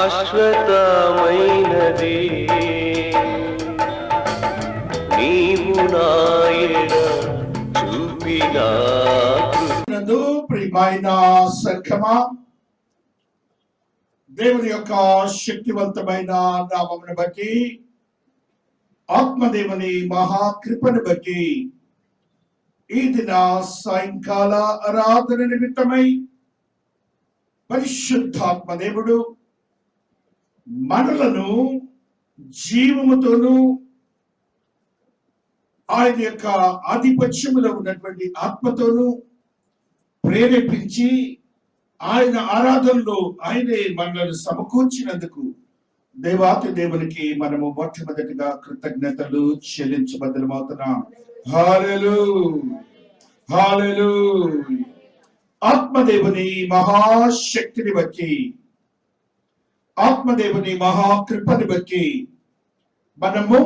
శాశ్వతమైనది నీవు నాయన చూపిన ప్రియమైన సంఘమా, దేవుని యొక్క శక్తివంతమైన నామమును బట్టి, ఆత్మదేవుని మహాకృపను బట్టి ఈ దిన సాయంకాల ఆరాధన నిమిత్తమై పరిశుద్ధాత్మ దేవుడు మనలను జీవముతోనూ ఆయన యొక్క ఆధిపత్యములో ఉన్నటువంటి ఆత్మతోనూ ప్రేరేపించి ఆయన ఆరాధనలో ఆయనే మనలను సమకూర్చినందుకు దేవాతి దేవునికి మనము మొట్టమొదటిగా కృతజ్ఞతలు చెల్లించబద్దలమవుతున్నాం. హల్లెలూయా, హల్లెలూయా. ఆత్మదేవుని మహాశక్తిని బట్టి, ఆత్మదేవుని మహాకృపని బట్టి మనము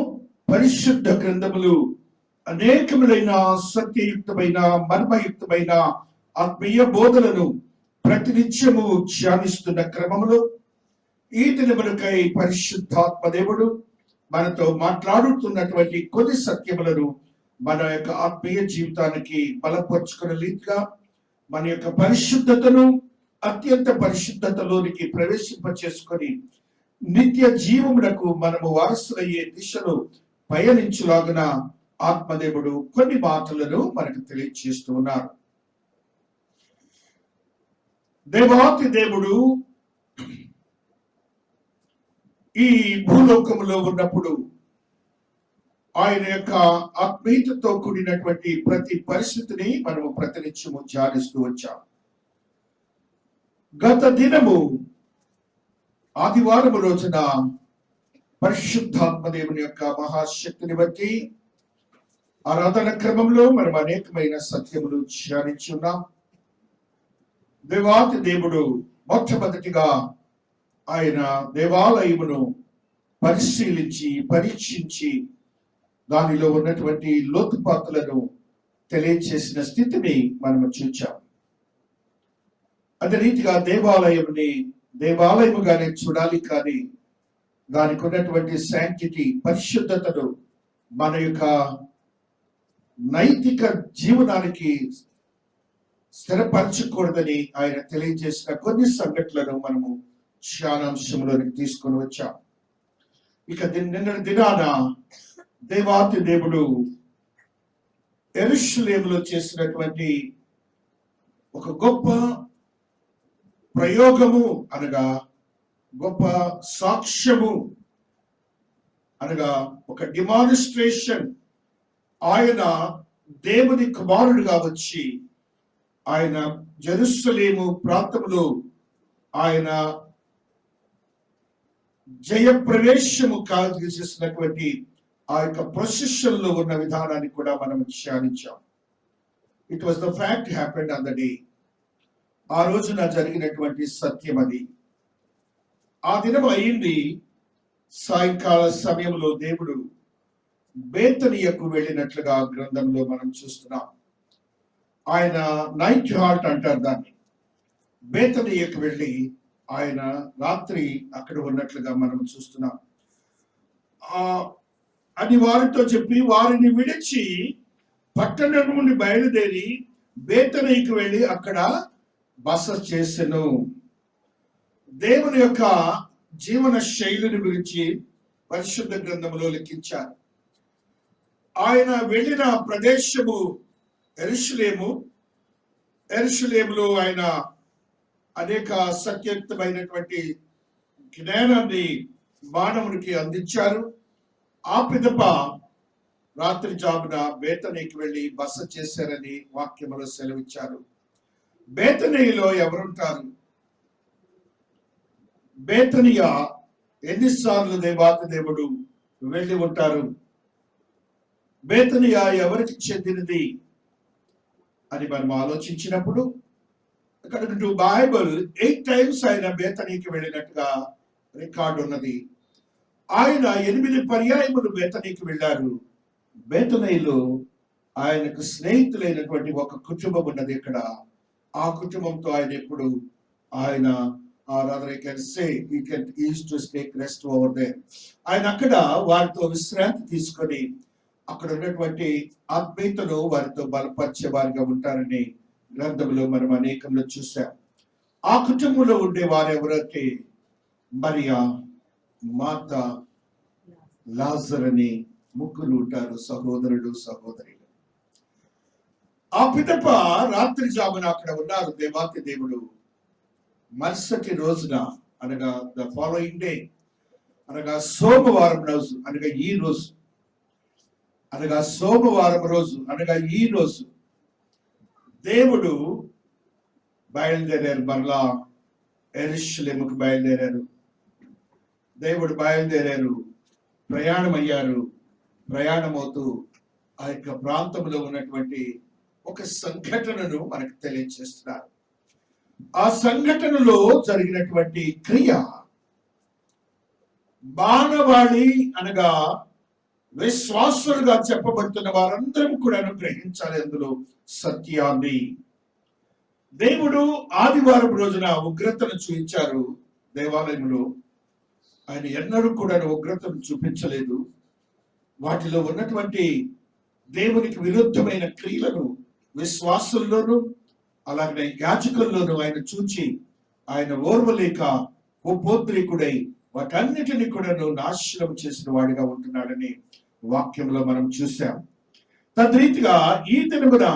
పరిశుద్ధ గ్రంథములు అనేకములైన సత్యయుక్తమైన మర్మయుక్తమైన ఆత్మీయ బోధలను ప్రతినిత్యము ధ్యానిస్తున్న క్రమంలో ఈ దినములకై పరిశుద్ధాత్మ దేవుడు మనతో మాట్లాడుతున్నటువంటి కొన్ని సత్యములను మన యొక్క ఆత్మీయ జీవితానికి బలపరుచుకునే రీతిగా మన యొక్క పరిశుద్ధతను అత్యంత పరిశుద్ధతలోనికి ప్రవేశింప చేసుకొని నిత్య జీవమునకు మనము వారసులయ్యే దిశలో పయనించులాగున ఆత్మదేవుడు కొన్ని మాటలను మనకు తెలియజేస్తూ ఉన్నారు. దేవాతి దేవుడు ఈ భూలోకములో ఉన్నప్పుడు ఆయన యొక్క ఆత్మీయతతో కూడినటువంటి ప్రతి పరిస్థితిని మనము ప్రతినిత్యము ధ్యానిస్తూ వచ్చాం. గత దినము ఆదివారం రోజున పరిశుద్ధాత్మ దేవుని యొక్క మహాశక్తిని బట్టి ఆరాధన క్రమంలో మనం అనేకమైన సత్యములు ధ్యానించి ఉన్నాం. దేవాతి దేవుడు మొట్టమొదటిగా ఆయన దేవాలయమును పరిశీలించి పరీక్షించి దానిలో ఉన్నటువంటి లోతుపాతులను తెలియచేసిన స్థితిని మనము చూచాం. అదే రీతిగా దేవాలయముగానే చూడాలి, కానీ దానికి ఉన్నటువంటి శాంక్టిటీ, పరిశుద్ధతను మన యొక్క నైతిక జీవనానికి స్థిరపరచకూడదని ఆయన తెలియజేసిన కొన్ని సంఘటనలను మనము ధ్యానాంశంలోనికి తీసుకొని వచ్చాం. ఇక నిన్నటి దినాన దేవాతి దేవుడు యెరూషలేములో చేసినటువంటి ఒక గొప్ప ప్రయోగము అనగా గొప్ప సాక్ష్యము అనగా ఒక డిమాన్స్ట్రేషన్. ఆయన దేవుని కుమారుడుగా వచ్చి ఆయన యెరూషలేము ప్రాంతంలో ఆయన జయప్రవేశము చేసినటువంటి ఆ యొక్క ప్రొసెషన్ లో ఉన్న విధానాన్ని కూడా మనం ధ్యానించాం. It was the fact happened on the day. ఆ రోజున జరిగినటువంటి సత్యం అది. ఆ దినం అయింది. సాయంకాల సమయంలో దేవుడు బేతనియకు వెళ్ళినట్లుగా గ్రంథంలో మనం చూస్తున్నాం. ఆయన నైట్ హాల్ట్ అంటారు దాన్ని. బేతనియకు వెళ్ళి ఆయన రాత్రి అక్కడ ఉన్నట్లుగా మనం చూస్తున్నాం. అని వారితో చెప్పి వారిని విడిచి పట్టణం నుండి బయలుదేరి బేతనీకి వెళ్ళి అక్కడ బస చేసెను. దేవుని యొక్క జీవన శైలిని గురించి పరిశుద్ధ గ్రంథంలో లిఖించారు. ఆయన వెళ్ళిన ప్రదేశము యెరూషలేములో ఆయన అనేక సత్యయుక్తమైనటువంటి జ్ఞానాన్ని మానవునికి అందించారు. ఆ పిదప రాత్రి జామున బేతనీకి వెళ్ళి బస చేశారని వాక్యములో సెలవిచ్చారు. బేతనీలో ఎవరుంటారు? బేతనియా ఎన్నిసార్లు దేవాతి దేవుడు వెళ్ళి ఉంటారు? బేతనియా ఎవరికి చెందినది అని మనం ఆలోచించినప్పుడు అకార్డింగ్ టు బైబిల్ 8 times ఆయన బేతనీకి వెళ్ళినట్టుగా రికార్డు ఉన్నది. ఆయన 8 పర్యాయములు బేతనీకి వెళ్ళారు. బేతనీలో ఆయనకు స్నేహితులైనటువంటి ఒక కుటుంబం ఉన్నది. ఇక్కడ ఆ కుటుంబంతో ఆయన ఎప్పుడు ఆయన or rather I can say he used to take rest over there. ఆయన అక్కడ వారితో విశ్రాంతి తీసుకొని అక్కడ ఉన్నటువంటి ఆత్మీయతను వారితో బలపరిచే వారిగా ఉంటారని గ్రంథంలో మనం అనేకంలో చూసాం. ఆ కుటుంబంలో ఉండే వారు ఎవరైతే మరియా, మార్త, లాజరు అని ముగ్గురు ఉంటారు, సహోదరుడు సహోదరులు. ఆ పిదప రాత్రి జామున అక్కడ ఉన్నారు దేవాతి దేవుడు. మరుసటి రోజున అనగా ద ఫాలోయింగ్ డే అనగా సోమవారం రోజు అనగా ఈ రోజు అనగా సోమవారం రోజు అనగా ఈ రోజు దేవుడు బయలుదేరారు. మరలా యెరూషలేముకు బయలుదేరారు. దేవుడు బయలుదేరారు, ప్రయాణం అయ్యారు. ప్రయాణమవుతూ ఆ యొక్క ప్రాంతంలో ఉన్నటువంటి ఒక సంఘటనను మనకు తెలియజేస్తున్నారు. ఆ సంఘటనలో జరిగినటువంటి క్రియ మానవాళి అనగా విశ్వాసులుగా చెప్పబడుతున్న వారందరం కూడా గ్రహించాలి అందులో సత్యాన్ని. దేవుడు ఆదివారం రోజున ఉగ్రతను చూపించారు దేవాలయంలో. ఆయన ఎన్నడూ కూడా ఉగ్రతను చూపించలేదు. వాటిలో ఉన్నటువంటి దేవునికి విరుద్ధమైన క్రియలను విశ్వాసుల్లోనూ అలాగే యాజకుల్లోనూ ఆయన చూచి ఆయన ఓర్వలేక కోపోద్రేకుడై వాటన్నిటిని కూడా నాశనం చేసిన వాడిగా ఉంటున్నాడని వాక్యంలో మనం చూసాం. తద్రీతిగా ఈ దినమున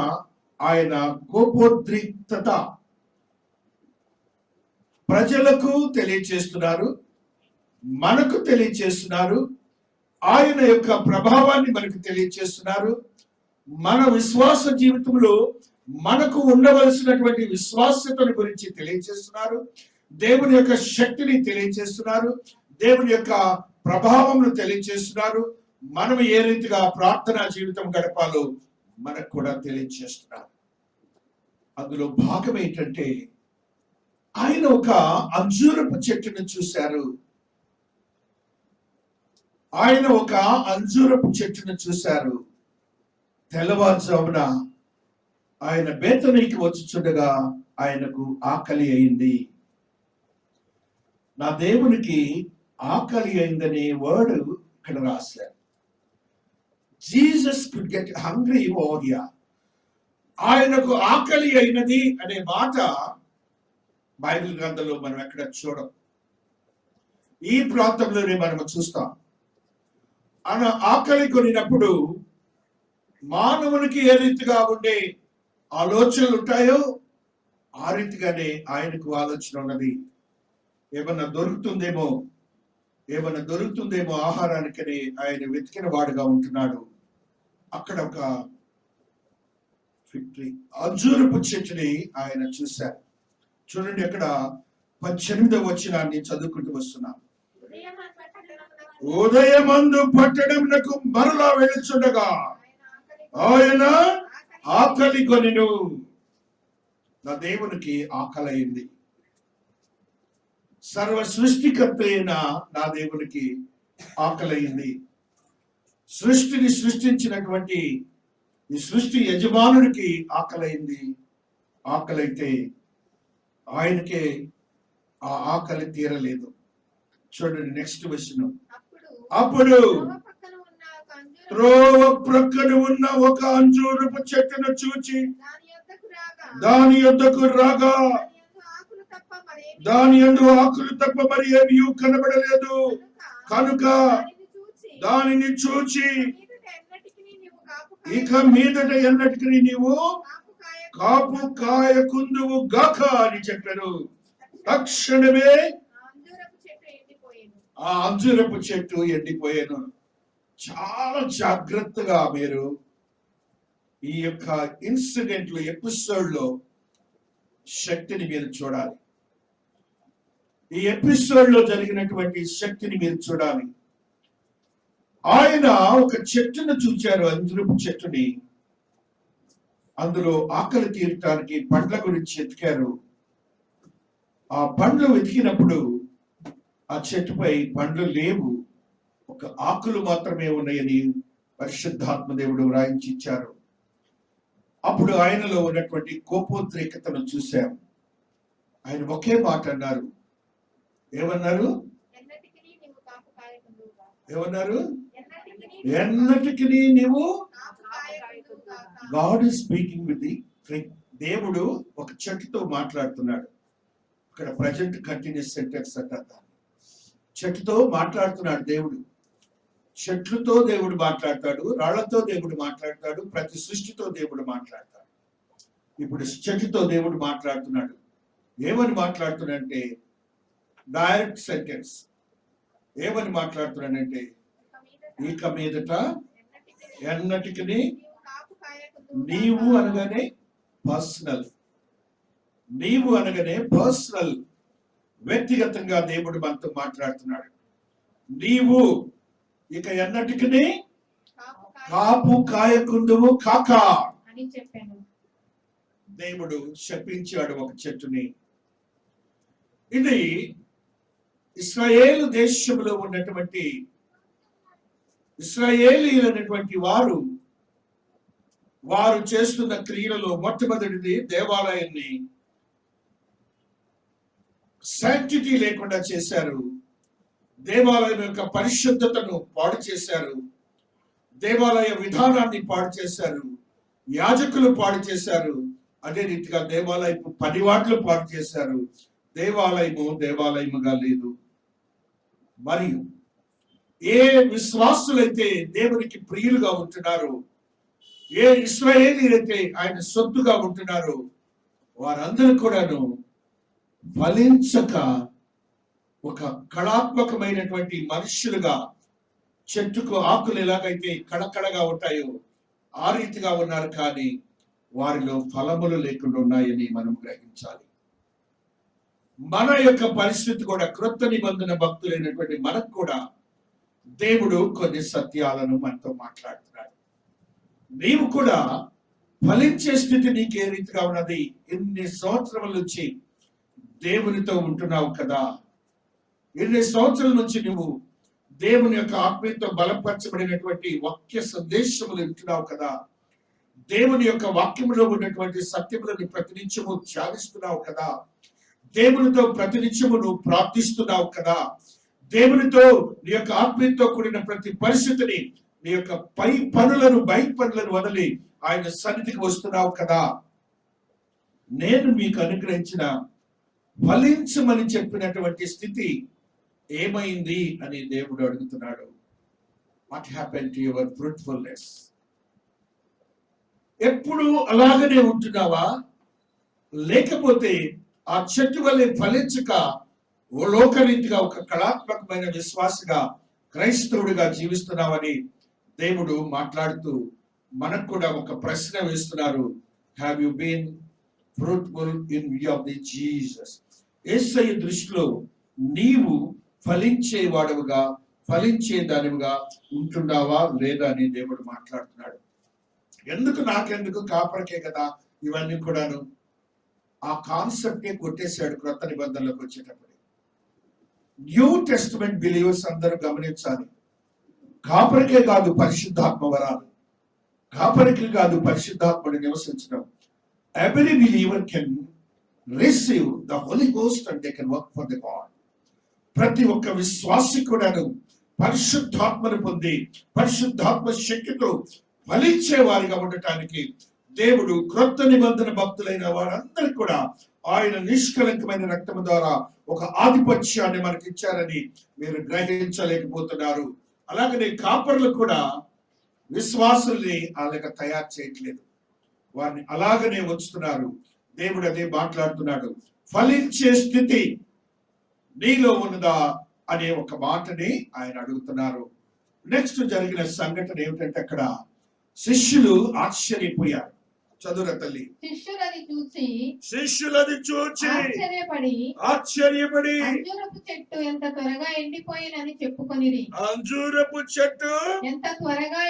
ఆయన కోపోద్రిక్తత ప్రజలకు తెలియచేస్తున్నారు, మనకు తెలియచేస్తున్నారు. ఆయన యొక్క ప్రభావాన్ని మనకు తెలియచేస్తున్నారు. మన విశ్వాస జీవితంలో మనకు ఉండవలసినటువంటి విశ్వాస్యతను గురించి తెలియచేస్తున్నారు. దేవుని యొక్క శక్తిని తెలియచేస్తున్నారు. దేవుని యొక్క ప్రభావంను తెలియచేస్తున్నారు. మనం ఏ రీతిగా ప్రార్థనా జీవితం గడపాలో మనకు కూడా తెలియచేస్తున్నారు. అందులో భాగం ఏంటంటే ఆయన ఒక అంజూరపు చెట్టును చూశారు. ఆయన ఒక అంజూరపు చెట్టును చూశారు. తెల్లవారుజామున ఆయన బేతనీకి వచ్చుచుండగా ఆయనకు ఆకలి అయింది. నా దేవునికి ఆకలి అయిందనే వర్డ్ ఇక్కడ రాశారు. Jesus could get hungry over here. ఆయనకు ఆకలి అయినది అనే మాట బైబిల్ గ్రంథంలో మనం ఎక్కడ చూడం. ఈ ప్రాంతంలోనే మనం చూస్తాం. ఆయన ఆకలి కొనినప్పుడు మానవునికి ఏ రీతిగా ఉండే ఆలోచనలు ఉంటాయో ఆ రీతిగానే ఆయనకు ఆలోచన ఉన్నది. ఏమన్నా దొరుకుతుందేమో ఆహారానికని ఆయన వెతికిన వాడుగా ఉంటున్నాడు. అక్కడ ఒక అంజూరపు చెట్టుని ఆయన చూశారు. చూడండి, అక్కడ 18వ వచనాన్ని చదువుకుంటూ వస్తున్నాం. ఉదయమందు పట్టణమునకు మరలా వెళుచుండగా ఆయన ఆకలి కొనెను. నా దేవునికి ఆకలి అయింది. సర్వ సృష్టికర్త అయిన నా దేవునికి ఆకలి అయింది. సృష్టిని సృష్టించినటువంటి ఈ సృష్టి యజమానుడికి ఆకలి అయింది. ఆకలైతే ఆయనకే ఆ ఆకలి తీరలేదు. చూడండి నెక్స్ట్ క్వశ్చన్. అప్పుడు త్రోవ ప్రక్కన ఉన్న ఒక అంజూరపు చెట్టును చూచి దాని యొద్దకు రాగా దాని యందు ఆకులు తప్ప మరి ఏమీ కనబడలేదు. కనుక దానిని చూచి ఇక మీదట ఎన్నటికి నీవు కాపు కాయ కుందువు గాక అని చెప్పారు. తక్షణమే ఆ అంజూరపు చెట్టు ఎండిపోయాను. చాలా జాగ్రత్తగా మీరు ఈ యొక్క ఇన్సిడెంట్ లో ఎపిసోడ్ లో శక్తిని మీరు చూడాలి. ఈ ఎపిసోడ్ లో జరిగినటువంటి శక్తిని మీరు చూడాలి. ఆయన ఒక చెట్టును చూచారు, అంజూరపు చెట్టుని. అందులో ఆకలి తీరటానికి పండ్ల గురించి వెతికారు. ఆ పండ్లు వెతికినప్పుడు ఆ చెట్టుపై పండ్లు లేవు, ఒక ఆకులు మాత్రమే ఉన్నాయని పరిశుద్ధాత్మ దేవుడు వ్రాయించి ఇచ్చారు. అప్పుడు ఆయనలో ఉన్నటువంటి కోపోద్రేకతను చూశాం. ఆయన ఒకే మాట అన్నారు, ఏమన్నారు? ఎన్నటికినీ నీవు కాపు కాయకుందువుగాక. ఏమన్నారు? ఎన్నటికినీ ఎన్నటికి నీవు. కాపు కాయకుందువుగాక. God is speaking with the tree. దేవుడు ఒక చెట్టుతో మాట్లాడుతున్నాడు. ఇక్కడ ప్రజెంట్ కంటిన్యూస్ సెంటెన్స్ అంటారు దాన్ని. చెట్టుతో మాట్లాడుతున్నాడు దేవుడు. చెట్లతో దేవుడు మాట్లాడతాడు, రాళ్లతో దేవుడు మాట్లాడతాడు, ప్రతి సృష్టితో దేవుడు మాట్లాడతాడు. ఇప్పుడు చెట్టుతో దేవుడు మాట్లాడుతున్నాడు. ఏమని మాట్లాడుతున్నాడంటే డైరెక్ట్ సెంటెన్స్. ఏమని మాట్లాడుతున్నాడంటే ఇక మీదట ఎన్నటికి నీవు కాపు కాయకుందువుగాక. నీవు అనగానే పర్సనల్. నీవు అనగానే పర్సనల్, వ్యక్తిగతంగా దేవుడు మనతో మాట్లాడుతున్నాడు. నీవు ఇక ఎన్నటికి కాపు కాపు కాయకుందువు కాక. అని చెప్పాను. దేవుడు శపించాడు ఒక చెట్టుని. ఇది ఇశ్రాయేలు దేశంలో ఉన్నటువంటి ఇశ్రాయేలీలైనటువంటి వారు చేస్తున్న క్రియలలో మొట్టమొదటిది దేవాలయాన్ని శాంక్టిటీ లేకుండా చేశారు. దేవాలయం యొక్క పరిశుద్ధతను పాడు చేశారు. దేవాలయ విధానాన్ని పాడు చేశారు. యాజకులు పాడు చేశారు. అదే రీతిగా దేవాలయపు పనివాట్లు పాడు చేశారు. దేవాలయముగా లేదు. మరియు ఏ విశ్వాసులైతే దేవునికి ప్రియులుగా ఉంటున్నారో, ఏ ఇశ్రాయేలీలైతే ఆయన సొత్తుగా ఉంటున్నారో, వారందరూ కూడాను ఫలించక ఒక కళాత్మకమైనటువంటి మనుష్యులుగా, చెట్టుకు ఆకులు ఎలాగైతే కడకడగా ఉంటాయో ఆ రీతిగా ఉన్నారు. కానీ వారిలో ఫలములు లేకుండా ఉన్నాయని మనం గ్రహించాలి. మన యొక్క పరిస్థితి కూడా, క్రొత్త నిబంధన భక్తులైనటువంటి మనకు కూడా దేవుడు కొన్ని సత్యాలను మనతో మాట్లాడుతున్నాడు. నీవు కూడా ఫలించే స్థితి నీకు ఏ రీతిగా ఉన్నది? ఇన్ని సంవత్సరాల నుంచి దేవునితో ఉంటున్నావు కదా, ఇన్ని సంవత్సరాల నుంచి నువ్వు దేవుని యొక్క ఆత్మీయతో బలపరచబడినటువంటి వాక్య సందేశములు వింటున్నావు కదా, దేవుని యొక్క వాక్యములో ఉన్నటువంటి సత్యములను ప్రతినిత్యము ధ్యానిస్తున్నావు కదా, దేవునితో ప్రతినిత్యము నువ్వు ప్రార్థిస్తున్నావు కదా, దేవునితో నీ యొక్క ఆత్మీయతో కూడిన ప్రతి పరిస్థితిని, నీ యొక్క బయ పనులను వదిలి ఆయన సన్నిధికి వస్తున్నావు కదా. నేను మీకు అనుగ్రహించిన ఫలించమని చెప్పినటువంటి స్థితి ఏమైంది అని దేవుడు అడుగుతున్నాడు. What happen to your fruitfulness? ఎప్పుడు అలాగనే ఉంటున్నావా? లేకపోతే ఆ చెట్టు వల్లే ఫలించక ఓ లోకరీతిగా ఒక కళాత్మకమైన విశ్వాసగా, క్రైస్తవుడిగా జీవిస్తున్నావని దేవుడు మాట్లాడుతూ మనకు కూడా ఒక ప్రశ్న వేస్తున్నారు. Have you been fruitful in view of the Jesus? యేసయ్య దృష్టిలో నీవు ఫలించేవాడవుగా, ఫలించే దానివిగా ఉంటున్నావా లేదా అని దేవుడు మాట్లాడుతున్నాడు. నాకెందుకు కాపరికే కదా ఇవన్నీ కూడాను. ఆ కాన్సెప్టే కొట్టేశాడు క్రొత్త నిబంధనలోకి వచ్చేటప్పుడు. న్యూ టెస్టిమెంట్ బిలీవర్స్ అందరూ గమనించాలి. కాపరికే కాదు పరిశుద్ధాత్మ వరాలు, కాపరికి కాదు పరిశుద్ధాత్మని నివసించడం. Every believer can receive the holy ghost and they can work for the god. ప్రతి ఒక్క విశ్వాసి కూడాను పరిశుద్ధాత్మను పొంది పరిశుద్ధాత్మ శక్తితో ఫలించే వారిగా ఉండటానికి దేవుడు క్రొత్త నిబంధన భక్తులైన వారందరికీ కూడా ఆయన నిష్కలంకమైన రక్తము ద్వారా ఒక ఆధిపత్యాన్ని మనకి ఇచ్చారని మీరు గ్రహించలేకపోతున్నారు. అలాగనే కాపర్లు కూడా విశ్వాసుల్ని అలాగ తయారు చేయట్లేదు, వారిని అలాగనే ఉంచుతున్నారు. దేవుడు అదే మాట్లాడుతున్నాడు. ఫలించే స్థితి నీలో ఉన్నదా అనే ఒక మాటని ఆయన అడుగుతున్నారు. నెక్స్ట్ జరిగిన సంఘటన ఏమిటంటే అక్కడ శిష్యులు ఆశ్చర్యపోయారు. చదువుర తల్లి. శిష్యులది చూచి ఆశ్చర్యపడి అంజూరపు చెట్టు ఎంత త్వరగా ఎండిపోయినని చెప్పుకొనిరి. అంజూరపు చెట్టు ఎంత త్వరగా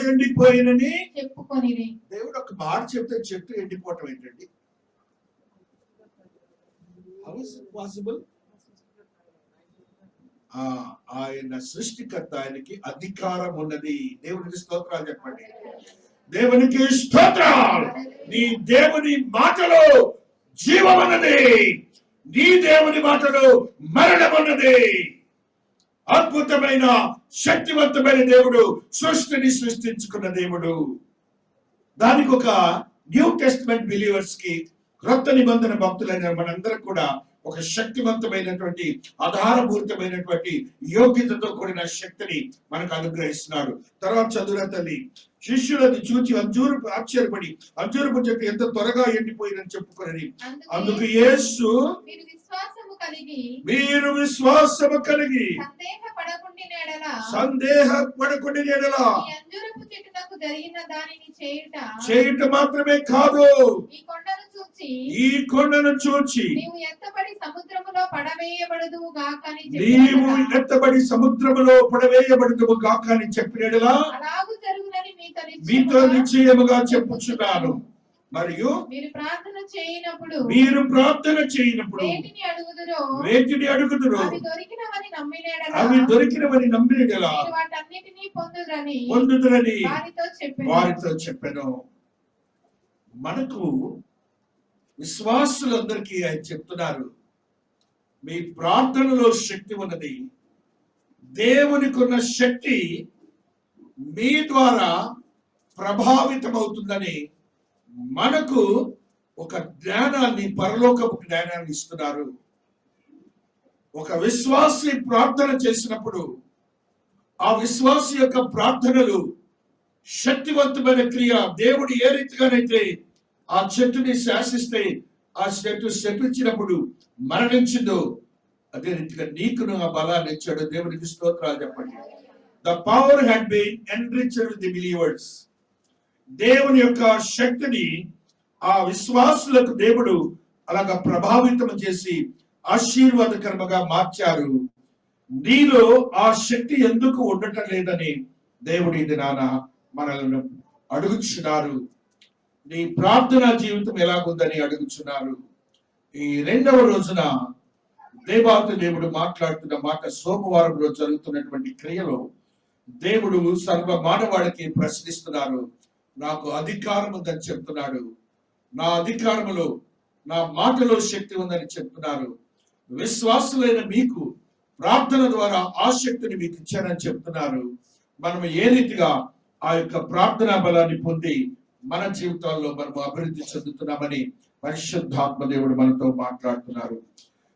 ఎండిపోయినని చెప్పుకొనిరి. దేవుడు ఒక మాట చెప్తే చెట్టు ఎండిపోవటం ఏంటండి? How is it possible? ఆయన సృష్టికర్త, ఆయనకి అధికారం ఉన్నది. దేవునికి స్తోత్రాలు చెప్పండి. దేవునికి స్తోత్రాలు. నీ దేవుని మాటలో జీవం ఉన్నది. నీ దేవుని మాటలో మరణమున్నది. అద్భుతమైన శక్తివంతమైన దేవుడు, సృష్టిని సృష్టించుకున్న దేవుడు. దానికి ఒక న్యూ టెస్ట్మెంట్ బిలీవర్స్ కి, క్రొత్త నిబంధన భక్తులైన మనందరం కూడా ఒక శక్తివంతమైనటువంటి ఆధారభూతమైనటువంటి యోగ్యతతో కూడిన శక్తిని మనకు అనుగ్రహిస్తున్నాడు. తర్వాత చదువుల తల్లి, శిష్యులని చూచి ఆశ్చర్యపడి అంజూరపు చెట్టు ఎంత త్వరగా ఎండిపోయిందని చెప్పుకొని, అందుకు యేసు మీరు విశ్వాసము కలిగి సందేహపడకుండి ఎడల చేయుట మాత్రమే కాదు, ఈ కొండను చూచి నీవు ఎత్తబడి సముద్రములో పడవేయబడుదువు గాక అని చెప్పినలా మీతో నిశ్చయముగా చెప్పుచున్నాను. మరియు మీరు ప్రార్థన చేయనప్పుడు వేటిని అడుగుదురో అవి దొరికినవని నమ్మినలా పొందుదురని వారితో చెప్పెను. మనకు విశ్వాసులందరికీ ఆయన చెప్తున్నారు, మీ ప్రార్థనలో శక్తి ఉన్నది. దేవునికి ఉన్న శక్తి మీ ద్వారా ప్రభావితమవుతుందని మనకు ఒక జ్ఞానాన్ని, పరలోకపు జ్ఞానాన్ని ఇస్తున్నారు. ఒక విశ్వాసి ప్రార్థన చేసినప్పుడు ఆ విశ్వాసి యొక్క ప్రార్థనలు శక్తివంతమైన క్రియ. దేవుడు ఏ రీతిగానైతే ఆ చెట్టుని శాసిస్తే ఆ చెట్టు శపించినప్పుడు మరణించిందో, అదే రీతిగా నీకును ఆ బలాన్ని ఇచ్చాడు. దేవునికి స్తోత్రాలు చెప్పండి. The power had been enriched with the believers. దేవుని యొక్క శక్తిని ఆ విశ్వాసులకు దేవుడు అలాగా ప్రభావితం చేసి ఆశీర్వాదకరంగా మార్చారు. నీలో ఆ శక్తి ఎందుకు ఉండటం లేదని దేవుడు ఇది మనల్ని అడుగుచున్నారు. నీ ప్రార్థనా జీవితం ఎలాగుందని అడుగుచున్నారు. ఈ రెండవ రోజున దేవాతి దేవుడు మాట్లాడుతున్న మాట, సోమవారం రోజు జరుగుతున్నటువంటి క్రియలో దేవుడు సర్వ మానవాళికి ప్రశ్నిస్తున్నారు. నాకు అధికారం ఉందని చెప్తున్నాడు. నా అధికారములో, నా మాటలో శక్తి ఉందని చెప్తున్నారు. విశ్వాసులైన మీకు ప్రార్థన ద్వారా ఆ శక్తిని మీకు ఇచ్చానని చెప్తున్నారు. మనం ఏ రీతిగా ఆ యొక్క ప్రార్థనా బలాన్ని పొంది మన జీవితాల్లో మనం అభివృద్ధి చెందుతున్నామని పరిశుద్ధాత్మ దేవుడు మనతో మాట్లాడుతున్నారు.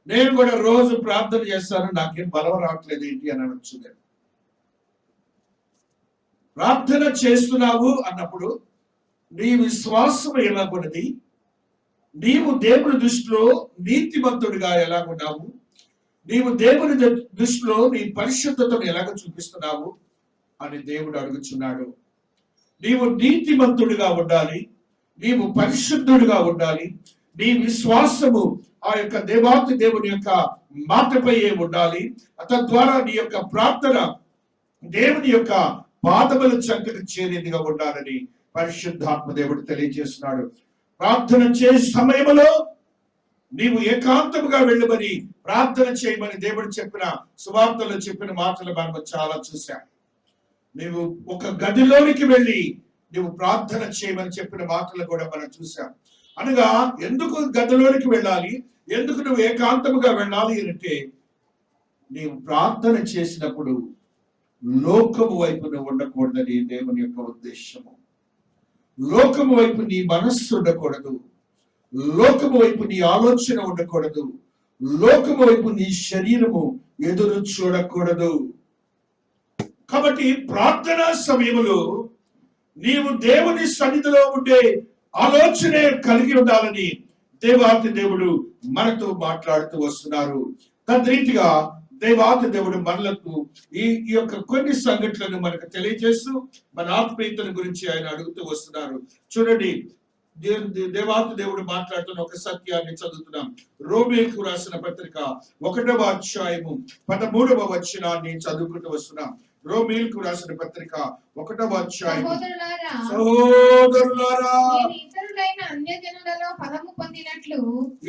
నేను కూడా రోజు ప్రార్థన చేస్తాను, నాకేం బలం రావట్లేదు ఏంటి అని అనొచ్చు. ప్రార్థన చేస్తున్నావు అన్నప్పుడు నీ విశ్వాసం ఎలాగున్నది, నీవు దేవుని దృష్టిలో నీతిమంతుడిగా ఎలాగున్నావు, నీవు దేవుని దృష్టిలో నీ పరిశుద్ధతను ఎలాగ చూపిస్తున్నావు అని దేవుడు అడుగుచున్నాడు. నీవు నీతిమంతుడిగా ఉండాలి, నీవు పరిశుద్ధుడిగా ఉండాలి, నీ విశ్వాసము ఆ యొక్క దేవాతి దేవుని యొక్క మాటపై ఉండాలి. తద్వారా నీ యొక్క ప్రార్థన దేవుని యొక్క పాదముల చెంతకు చేరేదిగా ఉండాలని పరిశుద్ధాత్మ దేవుడు తెలియజేస్తున్నాడు. ప్రార్థన చేసే సమయంలో నీవు ఏకాంతముగా వెళ్ళమని ప్రార్థన చేయమని దేవుడు చెప్పిన సువార్తలో చెప్పిన మాటలు మనం చాలా చూసాం. నీవు ఒక గదిలోనికి వెళ్ళి నువ్వు ప్రార్థన చేయమని చెప్పిన మాటలు కూడా మనం చూసాం. అనగా ఎందుకు గదిలోనికి వెళ్ళాలి, ఎందుకు నువ్వు ఏకాంతముగా వెళ్ళాలి అంటే, నీవు ప్రార్థన చేసినప్పుడు లోకము వైపు నువ్వు ఉండకూడదని దేవుని యొక్క ఉద్దేశము. లోకము వైపు నీ మనస్సు ఉండకూడదు, లోకము వైపు నీ ఆలోచన ఉండకూడదు, లోకము వైపు నీ శరీరము ఎదురు చూడకూడదు. కాబట్టి ప్రార్థనా సమయంలో నీవు దేవుని సన్నిధిలో ఉండే ఆలోచనే కలిగి ఉండాలని దేవాతి దేవుడు మనతో మాట్లాడుతూ వస్తున్నారు. తద్రీతిగా దేవాతి దేవుడు మనలకు ఈ యొక్క కొన్ని సంఘటనలను మనకు తెలియజేస్తూ మన ఆత్మీయతల గురించి ఆయన అడుగుతూ వస్తున్నారు. చూడండి, దేవాతి దేవుడు మాట్లాడుతున్న ఒక సత్యాన్ని చదువుతున్నాం. రోమీయులకు రాసిన పత్రిక 1వ అధ్యాయము 13వ వచనాన్ని చదువుకుంటూ వస్తున్నాం. రోమీయులకు రాసిన పత్రిక 1వ అధ్యాయం. సహోదరులారా, ఇతరులైన అన్యజనులలో ఫలము పొందినట్లు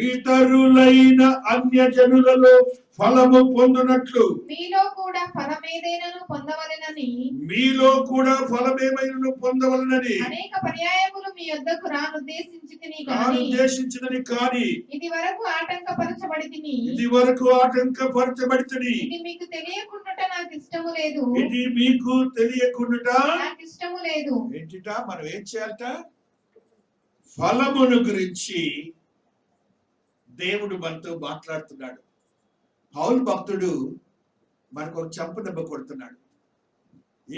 ఇతరులైన అన్యజనులలో ఫలము పొందునట్లు మీలో కూడా ఫలమేదైనను పొందవలెనని మీలో కూడా ఫలమేమైనను పొందవలనని అనేక పర్యాయములు మీ యొద్దకు రానుద్దేశించితిని గాని ఉద్దేశించినది కాని ఇది వరకు ఆటంకపరచబడితిని ఇది వరకు ఆటంకపరచబడితని ఇది మీకు తెలియకుండుట నాకు ఇష్టము లేదు ఇది మీకు తెలియకుండా నాకు ఇష్టము లేదు ఏంటిట మనం ఏం చేయాలట ఫలమును గురించి దేవుడు మనతో మాట్లాడుతున్నాడు. పౌలు భక్తుడు మనకు ఒక చంపు దెబ్బ కొడుతున్నాడు.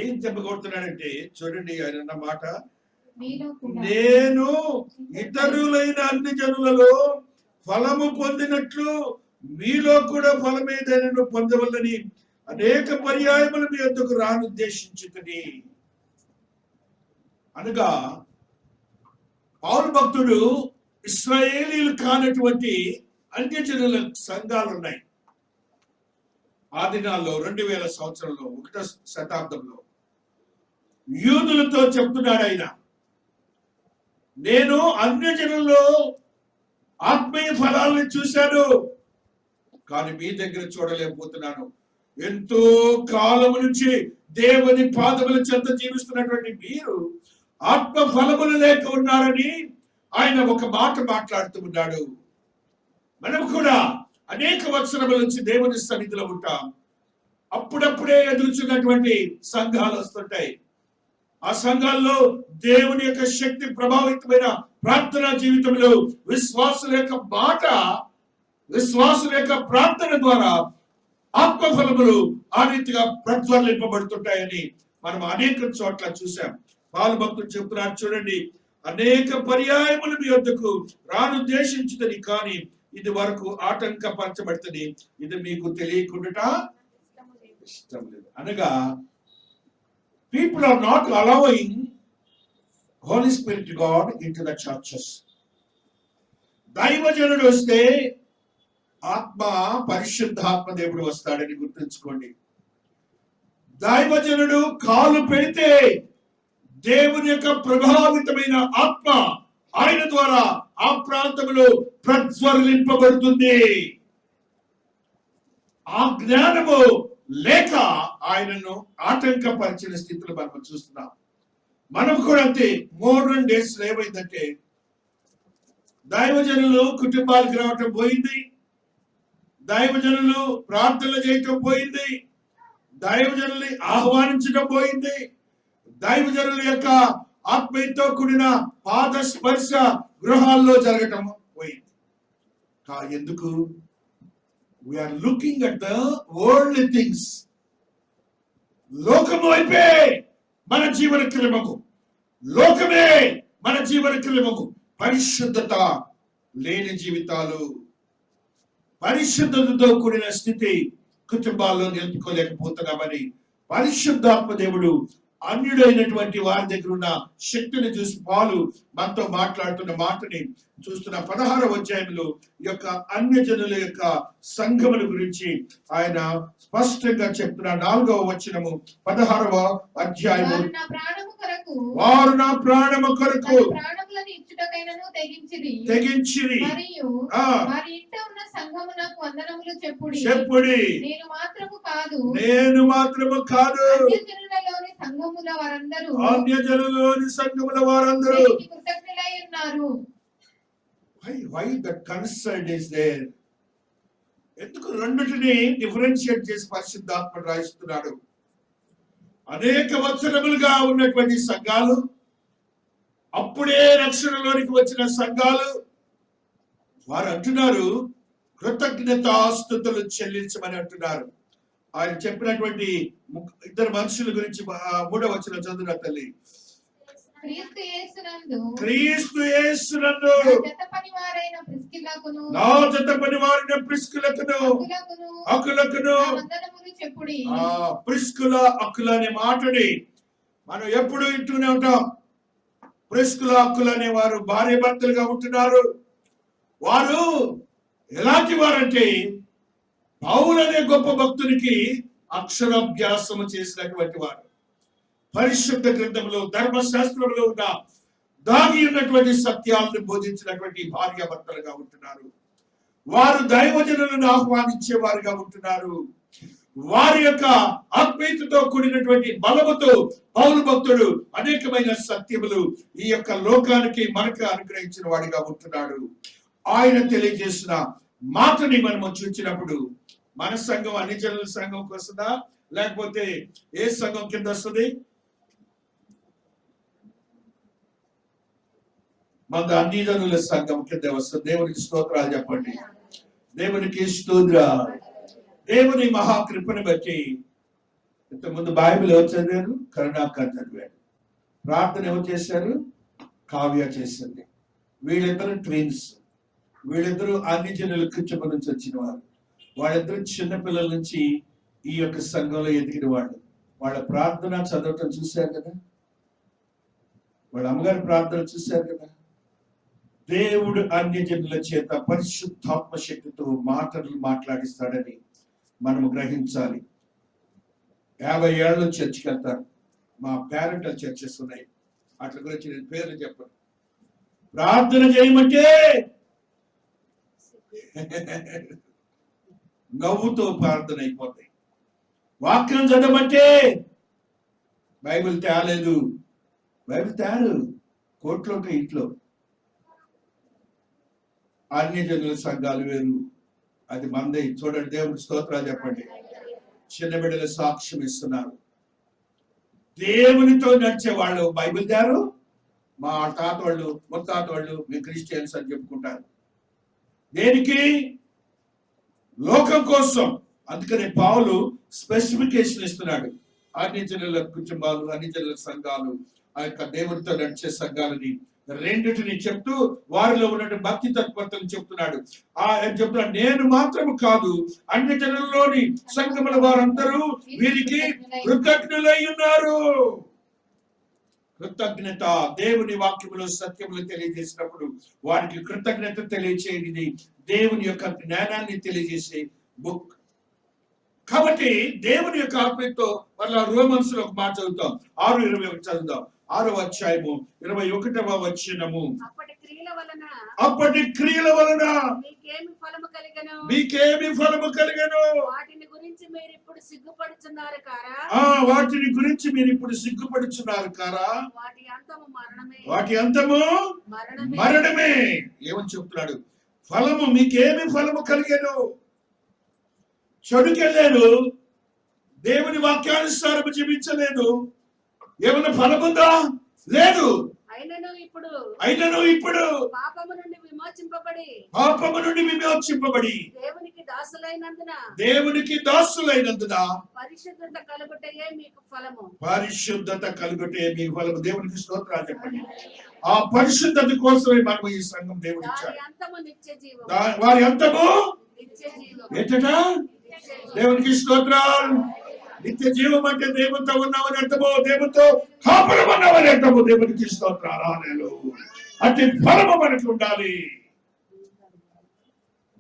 ఏం దెబ్బ కొడుతున్నాడంటే చూడండి ఆయన అన్న మాట, మీలో కూడా నేను ఇతరులైన అన్ని జనులలో ఫలము పొందినట్లు మీలో కూడా ఫలమేదైనా పొందవలని అనేక పర్యాయములు మీ వద్దకు రానుద్దేశించుకుని అనగా పౌలు భక్తుడు ఇశ్రాయేలీలు కానటువంటి అన్యజనుల సంఘాలు ఉన్నాయి. ఆ దినాల్లో 2000 సంవత్సరంలో 1వ శతాబ్దంలో యూదులతో చెప్తున్నాడు ఆయన, నేను అన్యజనుల్లో ఆత్మీయ ఫలాలను చూశాను కానీ మీ దగ్గర చూడలేకపోతున్నాను. ఎంతో కాలం నుంచి దేవుని పాదముల చెంత జీవిస్తున్నటువంటి మీరు ఆత్మ ఫలములు లేక ఉన్నారని ఆయన ఒక మాట మాట్లాడుతూ ఉన్నాడు. మనం కూడా అనేక వత్సరముల నుంచి దేవుని సన్నిధిలో ఉంటాం. అప్పుడప్పుడే ఎదురుచున్నటువంటి సంఘాలు వస్తుంటాయి. ఆ సంఘాల్లో దేవుని యొక్క శక్తి ప్రభావితమైన ప్రార్థనా జీవితంలో విశ్వాసుల యొక్క మాట, విశ్వాసుల యొక్క ప్రార్థన ద్వారా ఆత్మఫలములు ఆ రీతిగా ప్రజ్వలింపబడుతుంటాయని మనం అనేక చోట్ల చూసాం. పౌలు భక్తుడు చెప్తున్నారు చూడండి, అనేక పర్యాయములు మీ వద్దకు రానుద్దేశించుదని కానీ ఇది వరకు ఆటంకపరచబడుతుంది, ఇది మీకు తెలియకుండా ఇష్టం లేదు. అనగా people are not allowing Holy Spirit God into the churches. దైవజనుడు వస్తే ఆత్మ పరిశుద్ధాత్మ దేవుడు వస్తాడని గుర్తుంచుకోండి. దైవజనుడు కాలు పెడితే దేవుని యొక్క ప్రభావితమైన ఆత్మ ఆయన ద్వారా ఆ ప్రాంతంలో ప్రజ్వలింపబడుతుంది. ఆ జ్ఞానము లేక ఆయనను ఆటంకపరిచిన స్థితిలో మనం చూస్తున్నాం. మనం కూడా అంతే. మోడర్న్ డేస్ ఏమైందంటే దైవజనులు కుటుంబాలకు రావటం పోయింది, దైవజనులు ప్రార్థనలు చేయటం పోయింది, దైవజనుల్ని ఆహ్వానించడం పోయింది, దైవజనుల యొక్క ఆత్మీయతో కూడిన పాద స్పర్శ గృహాల్లో జరగటం పోయింది. ఎందుకు? We are looking at the worldly things. లోకము వైపే మన జీవన క్రమము, లోకమే మన జీవన క్రమము. పరిశుద్ధత లేని జీవితాలు, పరిశుద్ధతతో కూడిన స్థితి కుటుంబాల్లో నిలుపుకోలేకపోతున్నామని పరిశుద్ధాత్మ దేవుడు అన్యుడైనటువంటి వారి దగ్గర ఉన్న శక్తిని చూసి పౌలు మనతో మాట్లాడుతున్న మాటని చూస్తున్న 16వ అధ్యాయంలో ఈ యొక్క అన్యజనుల యొక్క సంఘముల గురించి ఆయన స్పష్టంగా చెప్తున్న 4వ వచనము 16వ అధ్యాయము, వారు నా ప్రాణము కొరకు ప్రాణములను ఇచ్చుటకైనను తెగించిరి మరియు వారి ఇంట ఉన్న సంఘమునకు వందనములు చెప్పుడి. నేను మాత్రము కాదు అన్యజనులలోని సంఘముల వారందరూ కృతజ్ఞులై ఉన్నారు. Why the concern is there? ఎందుకు రెండిటిని డిఫరెన్షియేట్ చేసి పరిశుద్ధాత్మ రాయిస్తున్నాడు? అనేక వత్సరములుగా ఉన్నటువంటి సంఘాలు, అప్పుడే రక్షణలోనికి వచ్చిన సంఘాలు, వారు అంటున్నారు కృతజ్ఞతాస్తుతులు చెల్లించమని అంటున్నారు. ఆయన చెప్పినటువంటి 2 మనుషుల గురించి 3వ వచనం చదువున తల్లి. క్రీస్తు యేసునందు నా జత పనివారైన ప్రిస్కిలకును అకులకును. ప్రిస్కుల అకుల అనే మాటని మనం ఎప్పుడు వింటూనే ఉంటాం. ప్రిస్కుల అకుల అనే వారు భార్య భర్తలుగా ఉంటున్నారు. వారు ఎలాంటి వారంటే పౌలు అనే గొప్ప భక్తునికి అక్షరాభ్యాసము చేసినటువంటి వారు. పరిశుద్ధ గ్రంథంలో ధర్మశాస్త్రంలో ఉన్న దాగి ఉన్నటువంటి సత్యాలను బోధించినటువంటి భార్యాభర్తలుగా ఉంటున్నారు. వారు దైవజనులను ఆహ్వానించే వారుగా ఉంటున్నారు. వారి యొక్క ఆత్మీయతతో కూడినటువంటి బలముతో పౌలు భక్తుడు అనేకమైన సత్యములు ఈ యొక్క లోకానికి మనకు అనుగ్రహించిన వాడిగా ఉంటున్నాడు. ఆయన తెలియజేసిన మాటని మనము చూసినప్పుడు మన సంఘం అన్ని జనుల సంఘంకి వస్తుందా, లేకపోతే ఏ సంఘం కింద వస్తుంది? మన అన్ని జనుల సంఘం కింద వస్తుంది. దేవునికి స్తోత్రాలు చెప్పండి. దేవునికి స్తోత్రాలు. దేవుని మహాకృపను బట్టి ఇంతకుముందు బైబిల్ ఎవరు చదివారు? కరుణాకర్ చదివారు. ప్రార్థన ఎవరు చేశారు? కావ్య చేసింది. వీళ్ళిద్దరు ట్విన్స్. వీళ్ళిద్దరూ అన్ని జనుల కుటుంబం నుంచి వచ్చిన వారు. వాళ్ళిద్దరు చిన్నపిల్లల నుంచి ఈ యొక్క సంఘంలో ఎదిగిన వాళ్ళు. వాళ్ళ ప్రార్థన చదవటం చూశారు కదా, వాళ్ళ అమ్మగారి ప్రార్థన చూశారు కదా. దేవుడు అన్య జనుల చేత పరిశుద్ధాత్మ శక్తితో మాటలు మాట్లాడిస్తాడని మనము గ్రహించాలి. 50 ఏళ్ళ చర్చికి వెళ్తారు. మా పేరెంటల్ చర్చెస్ ఉన్నాయి. అట్ల గురించి నేను పేర్లు చెప్పను. ప్రార్థన చేయమంటే నవ్వుతో ప్రార్థన అయిపోతాయి. వాక్యం చదవమంటే బైబిల్ తేలేదు. బైబిల్ తేరు కోట్లో ఇంట్లో. అన్ని జనుల సంఘాలు వేరు, అది మందే. చూడండి, దేవుడికి స్తోత్రాలు చెప్పండి. చిన్న బిడ్డల సాక్ష్యం ఇస్తున్నారు. దేవునితో నడిచే వాళ్ళు బైబిల్ దారు. మా తాత వాళ్ళు, ముత్తాత వాళ్ళు మేము క్రిస్టియన్స్ అని చెప్పుకుంటారు. దేనికి? లోకం కోసం. అందుకని పౌలు స్పెసిఫికేషన్ ఇస్తున్నాడు. అన్ని జనుల కుటుంబాలు, అన్ని జనుల సంఘాలు, ఆ యొక్క దేవునితో నడిచే సంఘాలని రెండిటిని చెప్తూ వారిలో ఉన్న భక్తి తత్పరతను చెప్తున్నాడు. చెప్తున్నాడు, నేను మాత్రము కాదు అన్ని జనుల్లోని సంఘముల వారందరూ వీరికి కృతజ్ఞులై ఉన్నారు. కృతజ్ఞత. దేవుని వాక్యములో సత్యములు తెలియజేసినప్పుడు వారికి కృతజ్ఞత తెలియచేయనిది దేవుని యొక్క జ్ఞానాన్ని తెలియజేసే బుక్. కాబట్టి దేవుని యొక్క ఆత్మతో మళ్ళా రోమన్స్ లో ఒక మాట చదువుతాం. 6:21 చదువుతాం. 6వ అధ్యాయము 21వ వచనము. అప్పటి క్రియల వలన మీకేమి ఫలము కలిగెను? వాటిని గురించి మీరు ఇప్పుడు సిగ్గుపడుచున్నారు కారా? వాటిని గురించి మీరు ఇప్పుడు సిగ్గుపడుచున్నారు కారా? వాటి అంతము మరణమే. ఏమని చెప్తున్నాడు? ఫలము, మీకేమి ఫలము కలిగెను? చెడుకెళ్ళాను, దేవుని వాక్యానుసారం జీవించలేదు, ఏమన్నా ఫలం ఉందా? లేదు. అయినను ఇప్పుడు పాపము నుండి విమోచింపబడి దేవునికి దాసులైనందున పరిశుద్ధత కలుగుటయే మీకు ఫలము. దేవునికి స్తోత్రాలు చెప్పండి. ఆ పరిశుద్ధత కోసమే మనం ఈ సంఘం దేవుడు ఇచ్చాడు. వారి అంతము ఏంటట? దేవునికి స్తోత్రాలు. నిత్య జీవం అంటే దేవునితో ఉన్నామని అర్థము, దేవునితో కాపురం ఉన్నామని అర్థము. దేవునికి స్తోత్రాలు. హల్లెలూయా. అట్టి ఫలము మనకు ఉండాలి.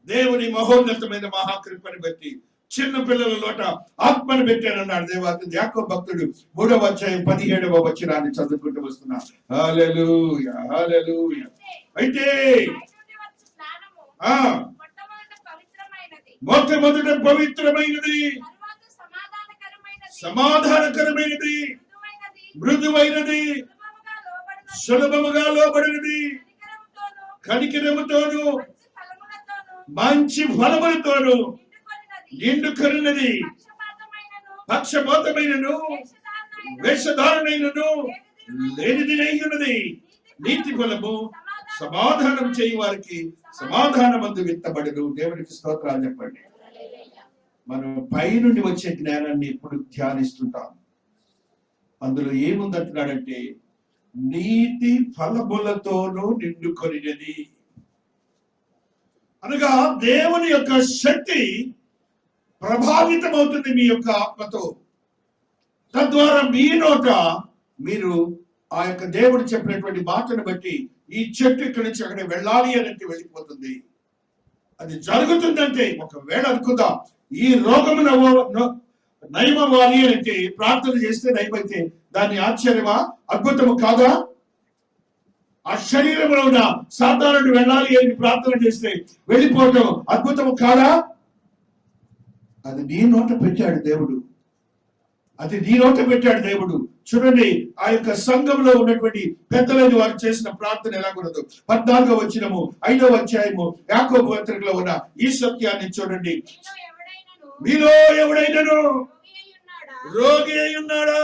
దేవుని మహోన్నతమైన మహాకృపని బట్టి చిన్న పిల్లల లోట ఆత్మను పెట్టానన్నాడు దేవాతి. యాకోబు భక్తుడు 3వ అధ్యాయం 17వ వచనాన్ని చదువుకుంటూ వస్తున్నా. హల్లెలూయా, హల్లెలూయా. అయితే మొట్టమొదట పవిత్రమైనది, సమాధానకరమైనది, మృదువైనది, సులభముగా లోబడినది, కనికరముతోను మంచి ఫలములతోను నిండుకొనినది, పక్షపాతమైనను వేషధారణైనను లేనిది అయ్యున్నది. నీతి ఫలము సమాధానం చేయి వారికి సమాధానమందు విత్తబడును. దేవునికి స్తోత్రాలు చెప్పండి. మనం పైనుండి వచ్చే జ్ఞానాన్ని ఇప్పుడు ధ్యానిస్తుంటాం. అందులో ఏముందంటున్నాడంటే నీతి ఫలములతోనూ నిండుకొనినది. అనగా దేవుని యొక్క శక్తి ప్రభావితం అవుతుంది మీ యొక్క ఆత్మతో. తద్వారా మీ నోట మీరు ఆ యొక్క దేవుడు చెప్పినటువంటి మాటను బట్టి ఈ చెట్టు ఇక్కడి నుంచి అక్కడ వెళ్ళాలి అని వెళ్ళిపోతుంది. అది జరుగుతుందంటే ఒకవేళ అనుకుందాం ఈ రోగము నయమవ్వాలి అంటే ప్రార్థన చేస్తే నయమైతే దాన్ని ఆశ్చర్యమా, అద్భుతము కాదా? ఆ శరీరంలో ఉన్న సాతానుడు వెళ్ళాలి అని ప్రార్థన చేస్తే వెళ్ళిపోవటం అద్భుతం కాదా? అది నీ నోట పెట్టాడు దేవుడు. అది నీ నోట పెట్టాడు దేవుడు. చూడండి, ఆ యొక్క సంఘంలో ఉన్నటువంటి పెద్దలని వారు చేసిన ప్రార్థన ఎలాగున్నదో. 14వ వచనము 5వ అధ్యాయము యాకోబు పత్రికలో ఉన్న ఈ సత్యాన్ని చూడండి. మీలో ఎవడైనను రోగి అయి ఉన్నాడా?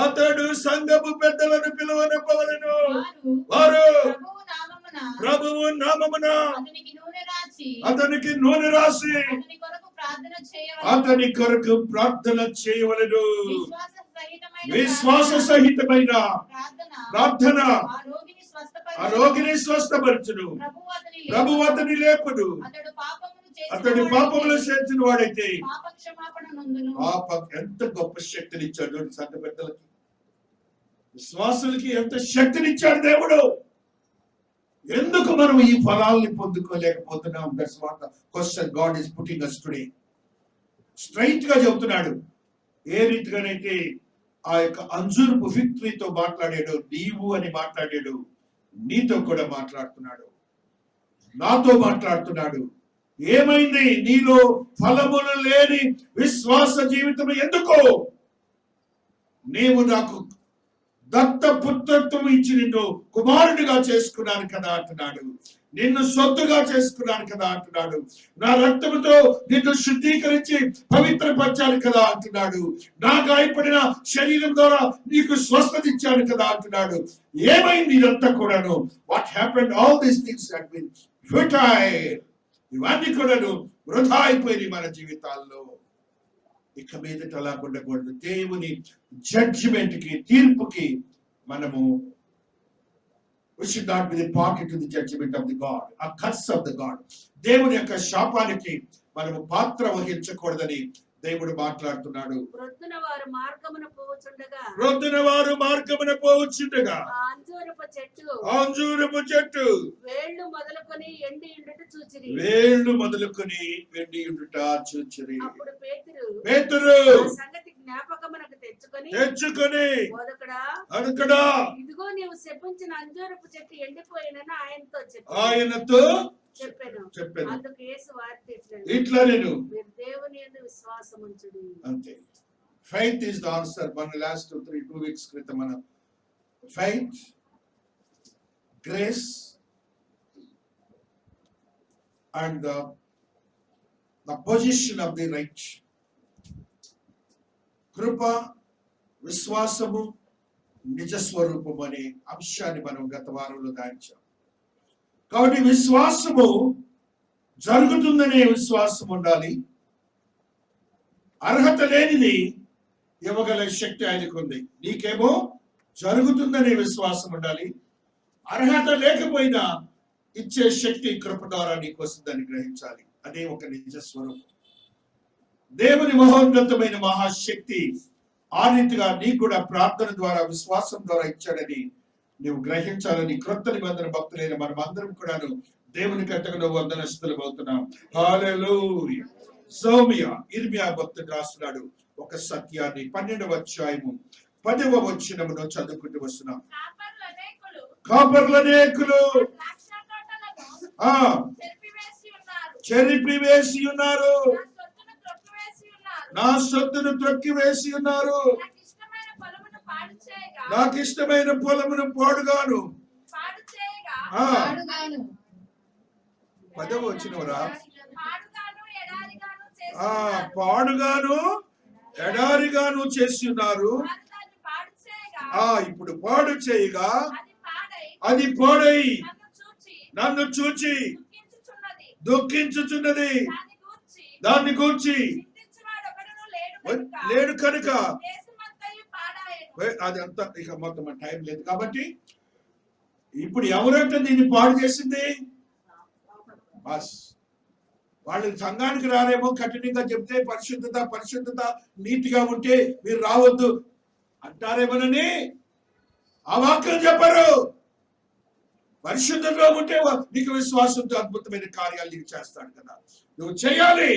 అతడు సంఘపు పెద్దలను పిలువనెప్పవలెను. వారు ప్రభువు నామమున అతనికి నూనె రాసి అతని కొరకు ప్రార్థన చేయవలెను. విశ్వాస సహితమైన ప్రార్థన ఆ రోగిని స్వస్థపరచును. ప్రభు అతని లేపుడు. అతడి పాపములు చేసిన వాడైతే ఎంత గొప్ప శక్తినిచ్చాడు సంఘ పెద్దలకి, విశ్వాసులకి ఎంత శక్తినిచ్చాడు దేవుడు. ఎందుకు మనం ఈ ఫలాల్ని పొందుకోలేకపోతున్నాం? That's what the question God is putting us today. Straight గా చెబుతున్నాడు. ఏ రీతిగానైతే ఆ యొక్క అంజూరపు విక్టరీతో మాట్లాడాడు, నీవు అని మాట్లాడాడు, నీతో కూడా మాట్లాడుతున్నాడు, నాతో మాట్లాడుతున్నాడు. ఏమైంది? నీలో ఫలములు లేని విశ్వాస జీవితం ఎందుకు? నీవు నాకు దత్తపుత్రత్వం ఇచ్చి నిన్ను కుమారుడిగా చేసుకున్నాను కదా అంటున్నాడు. నిన్ను సొత్తుగా చేసుకున్నాను కదా అంటున్నాడు. నా రక్తముతో నిన్ను శుద్ధీకరించి పవిత్రపరచాను కదా అంటున్నాడు. నా గాయపడిన శరీరం ద్వారా నీకు స్వస్థత ఇచ్చాను కదా అంటున్నాడు. ఏమైంది ఇదంతా కూడాను? What happened? All these things have been futile. ఇవన్నీ కూడాను వృధా అయిపోయినాయి మన జీవితాల్లో. ఇక మీదట అలా ఉండకూడదు. దేవుని జడ్జిమెంట్ కి, తీర్పుకి మనము we should not be the party to the judgment of the God, a curse of the God. దేవుని యొక్క శాపానికి మనము పాత్ర వహించకూడదని దేవుడు మాట్లాడుతున్నాడు. ప్రొద్దున వారు మార్గమున పోవచ్చుండగా అంజూరపు చెట్టు వేళ్ళు మొదలుకొని ఎండి ఉండుట చూచిరి. అప్పుడు పేతురు సంగతి జ్ఞాపకమునకు తెచ్చుకొని బోధకుడా, ఇదిగో నీవు శపించిన అంజూరపు చెట్టు ఎండిపోయినని ఆయనతో చెప్పాను. అందుకు యేసు వారితో ఇట్లా నేను దేవుని యందు విశ్వాసం ఉంచుడి. అంతే. Faith is the answer. మన లాస్ట్ 2 వీక్స్ క్రితం మన faith, grace and the position of the right. కృప, విశ్వాసము, నిజ స్వరూపము అనే అంశాన్ని మనం గత వారంలో దాయించాం. కాబట్టి విశ్వాసము జరుగుతుందనే విశ్వాసం ఉండాలి. అర్హత లేనిది ఇవ్వగల శక్తి ఆయనకు ఉంది. నీకేమో జరుగుతుందనే విశ్వాసం ఉండాలి. అర్హత లేకపోయినా ఇచ్చే శక్తి కృప ద్వారా నీకు వస్తుందని గ్రహించాలి. అదే ఒక నిజ స్వరూపం. దేవుని మహోన్నతమైన మహాశక్తి ఆ రీతిగా నీకు కూడా ప్రార్థన ద్వారా, విశ్వాసం ద్వారా ఇచ్చాడని నీవు గ్రహించాలని క్రొత్త నిబంధన భక్తులైన మనం అందరం కూడాను దేవునికి ఎంతగానో వందనస్తులు అవుతున్నాం. హల్లెలూయా. సౌమ్య ఇర్మియా భక్తుడు రాస్తున్నాడు ఒక సత్యాన్ని. 12వ అధ్యాయము 10వ వచనమును చదువుకుంటూ వస్తున్నాం. కాపర్లనేకులు చెరిపివేసి ఉన్నారు, నా సొత్తును త్రొక్కివేసి ఉన్నారు, నాకు ఇష్టమైన పొలమును పాడుగాను. 10వ వచనమురా, పాడుగాను ఎడారిగాను చేసి ఉన్నారు. ఇప్పుడు పాడు చేయగా అది పాడై నన్ను చూచి దుఃఖించుచున్నది. దాన్ని గూర్చి లేడు కనుక అదంతా ఇక మొత్తం టైం లేదు కాబట్టి ఇప్పుడు ఎవరంటే దీన్ని పాడు చేసింది? బస్ వాళ్ళు సంఘానికి రారేమో, కఠినంగా చెప్తే పరిశుద్ధత నీతిగా ఉంటే మీరు రావద్దు అంటారేమోనని ఆ వాక్యం చెప్పరు. పరిశుద్ధంగా ఉంటే నీకు విశ్వాసంతో అద్భుతమైన కార్యాలు నీకు చేస్తాడు కదా. నువ్వు చేయాలి,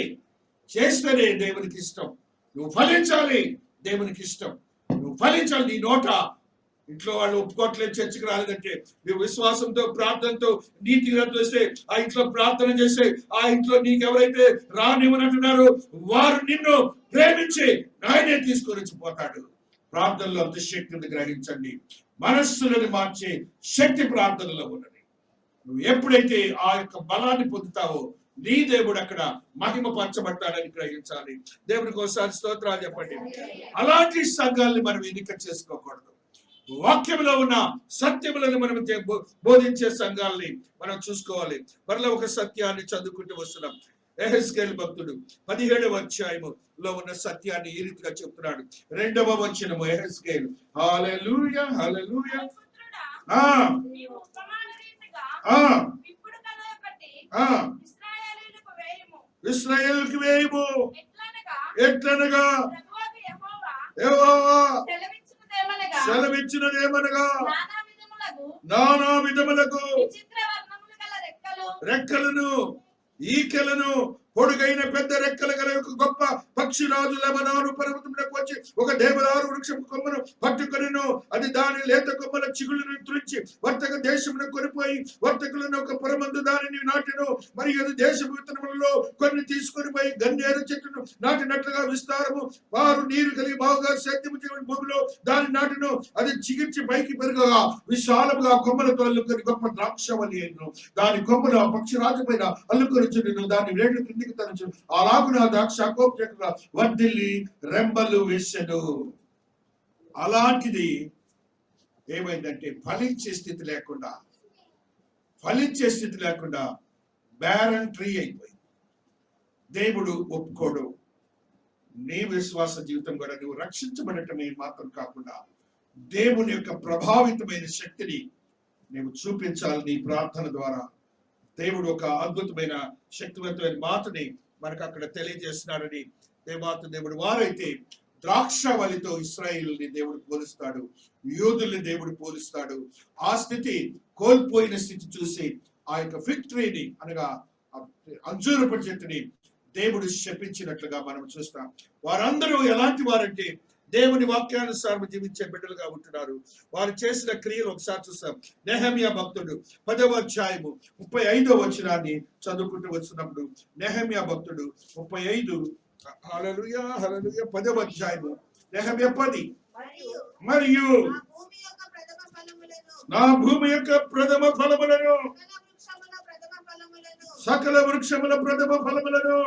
చేస్తేనే దేవునికి ఇష్టం. నువ్వు ఫలించాలి, దేవునికి ఇష్టం. నువ్వు ఫలించాలి. నీ నోట ఇంట్లో వాళ్ళు ఒప్పుకోవట్లేదు, చర్చికి రాలేదంటే నువ్వు విశ్వాసంతో ప్రార్థనతో నీతిగా చేస్తే, ఆ ఇంట్లో ప్రార్థన చేస్తే, ఆ ఇంట్లో నీకెవరైతే రానివ్వనంటున్నారో వారు నిన్ను ప్రేమించి ఆయనే తీసుకొని వచ్చిపోతాడు. ప్రార్థనలో అంత శక్తిని గ్రహించండి. మనస్సులను మార్చే శక్తి ప్రార్థనలో ఉన్నది. నువ్వు ఎప్పుడైతే ఆ యొక్క బలాన్ని పొందుతావో నీ దేవుడు అక్కడ మహిమ పరచబడతాడని గ్రహించాలి. దేవుడికి ఒకసారి స్తోత్రాలు చెప్పండి. అలాంటి సంఘాలని మనం ఎన్నిక చేసుకోకూడదు. వాక్యంలో ఉన్న సత్యములను మనం బోధించే సంఘాలని మనం చూసుకోవాలి. మరలా ఒక సత్యాన్ని చదువుకుంటూ వస్తున్నాం. యెహెజ్కేలు భక్తుడు 17వ అధ్యాయములో ఉన్న సత్యాన్ని ఈ రీతిగా చెప్తున్నాడు. 2వ వచనము యెహెజ్కేలు. హల్లెలూయా హల్లెలూయా. ఇశ్రాయేలుకు వేయము. ఎట్లనగా యెహోవా సెలవిచ్చినదేమనగా నానా విధములకు రెక్కలను, ఈకెలను, పొడుగైన పెద్ద రెక్కల గల ఒక గొప్ప పక్షిరాజు లెబనాను పర్వతములకు వచ్చి ఒక దేవదారు వృక్షం కొమ్మను పట్టుకొనిను. అది దాని లేత కొమ్మల చిగుళ్ళను తుడిచి వర్తక దేశమును కొనిపోయి వర్తకులను ఒక పొరమందు దానిని నాటెను. మరియు అది దేశపు విత్తనములలో కొన్ని తీసుకొని పోయి గన్నేరు చెట్టును నాటినట్లుగా విస్తారము వారు నీరు కలిగి బాగుగా సేద్యము చేయని భూమిలో దాన్ని నాటెను. అది చిగిర్చి పైకి పెరుగగా విశాలముగా కొమ్మలతో అల్లుకొని గొప్ప ద్రాక్షవల్లి అయ్యను. దాని కొమ్మలు ఆ పక్షిరాజు పైన అల్లుకొని చుండెను. దాని వేళ్ళు కిందికి తనచు అలాగున ద్రాక్ష కోపంగా వర్ధిల్లి రెంబలు వేసెను. అలాంటిది ఏమైందంటే ఫలించే స్థితి లేకుండా బ్యారన్ ట్రీ అయిపోయింది. దేవుడు ఒప్పుకోడు. నీ విశ్వాస జీవితం కూడా నువ్వు రక్షించబడటమే మాత్రం కాకుండా దేవుని యొక్క ప్రభావితమైన శక్తిని నువ్వు చూపించాలి. నీ ప్రార్థన ద్వారా దేవుడు ఒక అద్భుతమైన శక్తివంతమైన మాటని మనకు అక్కడ తెలియజేస్తున్నాడని దేవుడు వారైతే ద్రాక్షవల్లితో ఇశ్రాయేలుని దేవుడు పోలుస్తాడు, యూదుల్ని దేవుడు పోలుస్తాడు. ఆ స్థితి కోల్పోయిన స్థితి చూసి ఆ యొక్క విక్టరీని అనగా అంజూరపు చెట్టుని దేవుడు శపించినట్లుగా మనం చూస్తాం. వారందరూ ఎలాంటి వారంటే దేవుని వాక్యానుసారం జీవించే బిడ్డలుగా ఉంటున్నారు. వారు చేసిన క్రియలు ఒకసారి చూస్తాం. నెహెమ్యా భక్తుడు 10వ అధ్యాయము 35వ వచనాన్ని చదువుకుంటూ వస్తున్నప్పుడు నెహెమ్యా భక్తుడు 35 హల్లెలూయా హల్లెలూయా 10వ అధ్యాయము నెహెమ్యా 10 మరియు నా భూమి యొక్క ప్రథమ ఫలములను సకల వృక్షముల ప్రథమ ఫలములను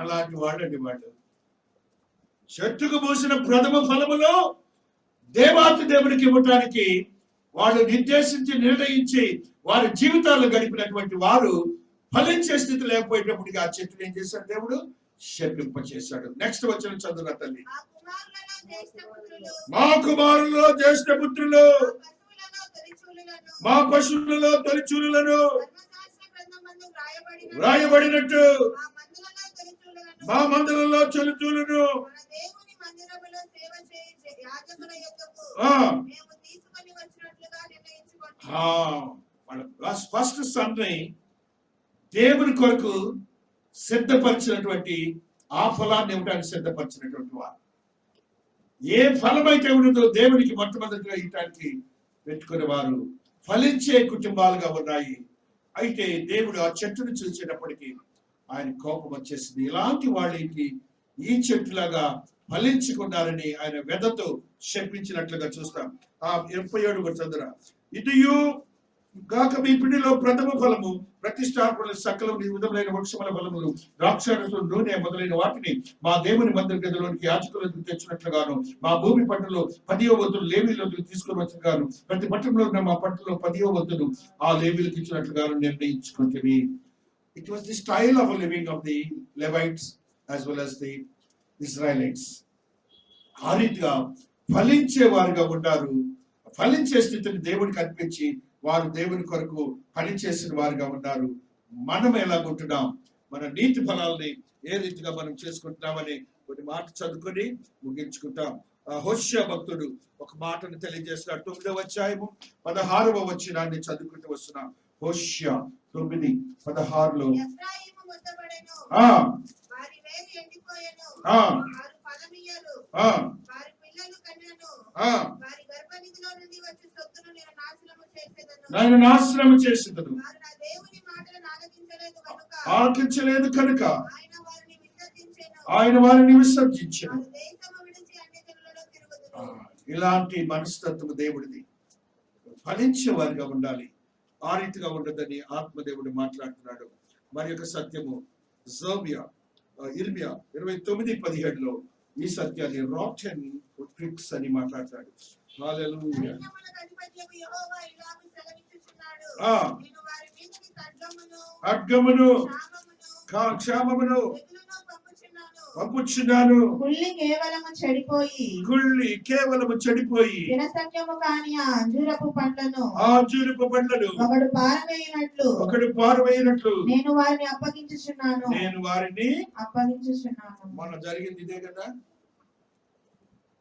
అలాంటి వాడండి. వాళ్ళు చెట్టుకు పూసిన ప్రథమ ఫలములో దేవాతి దేవుడికి ఇవ్వటానికి వాళ్ళు నిర్ణయించి వారి జీవితాల్లో గడిపినటువంటి వారు ఫలించే స్థితి లేకపోయేటప్పటికి ఆ చెట్టును ఏం చేశాడు? దేవుడు శపింప చేశాడు. నెక్స్ట్ వచ్చిన చదువున తల్లి. మా కుమారులలో జ్యేష్ఠ పుత్రులు, మా పశువులలో తొలిచూలులను వ్రాయబడినట్టు మా మందిరంలో చలుచూలును ఫస్ట్ సన్ని దేవుని కొరకు సిద్ధపరిచినటువంటి ఆ ఫలాన్ని ఇవ్వడానికి సిద్ధపరిచినటువంటి వారు. ఏ ఫలం అయితే ఉన్నదో దేవునికి మొట్టమొదటిగా ఇవ్వడానికి పెట్టుకునే వారు ఫలించే కుటుంబాలుగా ఉన్నాయి. అయితే దేవుడు ఆ చెట్టును చూసేటప్పటికి ఆయన కోపం వచ్చేసింది. ఇలాంటి వాళ్ళకి ఈ చెట్టులాగా ఫలించుకున్నారని ఆయన వెదతో శపించినట్లుగా చూస్తాం. ఆ 27 చదువురా. ఇదియు గాక మీ పిండిలో ప్రథమ ఫలము ప్రతిష్టాపన సకల విధములైన వృక్షముల ఫలములు ద్రాక్షారసం నూనె మొదలైన వాటిని మా దేవుని మందిర గదిలోనికి యాజకులకు తెచ్చినట్లుగాను మా భూమి పంటలో 10వ వంతులు లేవీలకు తీసుకుని వచ్చినగాను ప్రతి పట్టణంలో ఉన్న మా పంటలో 10వ వంతులు ఆ లేవీలకు ఇచ్చినట్లుగాను నిర్ణయించుకుంటుంది. It was the style of a living of the Levites as well as the Israelites. ఆ రీతిగా ఫలించే వారుగా ఉంటారు. ఫలించే స్థితిని దేవుడికి అర్పించి వారు దేవుని కొరకు పనిచేసిన వారుగా ఉన్నారు. మనం ఎలాగుంటున్నాం, మన నీతి ఫలాల్ని ఏ రీతిగా మనం చేసుకుంటున్నామని కొన్ని మాట చదువుకొని ముగించుకుంటాం. హోషియా భక్తుడు ఒక మాటను తెలియజేస్తున్నాడు. 9వ అధ్యాయము 16వ వచనాన్ని చదువుకుంటూ వస్తున్నాం. హోషియా 9:16లో చనిపోయెను. ఆ, వారు ఫలమియ్యరు. ఆ, వారి పిల్లలు కన్యను. ఆ. వారి గర్భనిధిలో నుండి వచ్చే సొత్తును నేను నాశనము చేసేదను. నేను నాశనం చేసేదను. వారు నా దేవుని మాటలను ఆలకించలేదు కనుక ఆలకించలేదు కనుక ఆయన వారిని విసర్జించెను. ఆయన వారిని విసర్జించను. వారు దేశము విడిచి అన్య జనులలో తిరుగుదురు. ఇలాంటి మనస్తత్వం దేవుడిది. ఫలించే వారిగా ఉండాలి. ఆ రీతిగా ఉండదని ఆత్మదేవుడు మాట్లాడుతున్నాడు. మరి యొక్క సత్యము ఇర్మియా 29:17 ఈ సత్యాన్ని రాటన్ ట్రిక్స్ అని మాట్లాడతాడు. హల్లెలూయా. సైన్యములకు అధిపత్యగు యెహోవా ఇలాగు సెలవిచ్చుచున్నాడు. ఆ. నేను వారి మీదకి ఖడ్గమును, ఖడ్గమును, క్షామమును, క్షామమును తెగులును పంపుచున్నాను. పంపుచున్నాను. కుళ్ళి కేవలము చెడిపోయి కుళ్ళి కేవలము చెడిపోయి దినసత్యము కాని ఆ అంజూరపు పండ్లను ఆ అంజూరపు పండ్లను ఒకడు పారవేయునట్లు ఒకడు పారవేయినట్లు నేను వారిని అప్పగించుచున్నాను. నేను వారిని అప్పగించుచున్నాను. మొన్న జరిగింది ఇదే కదా.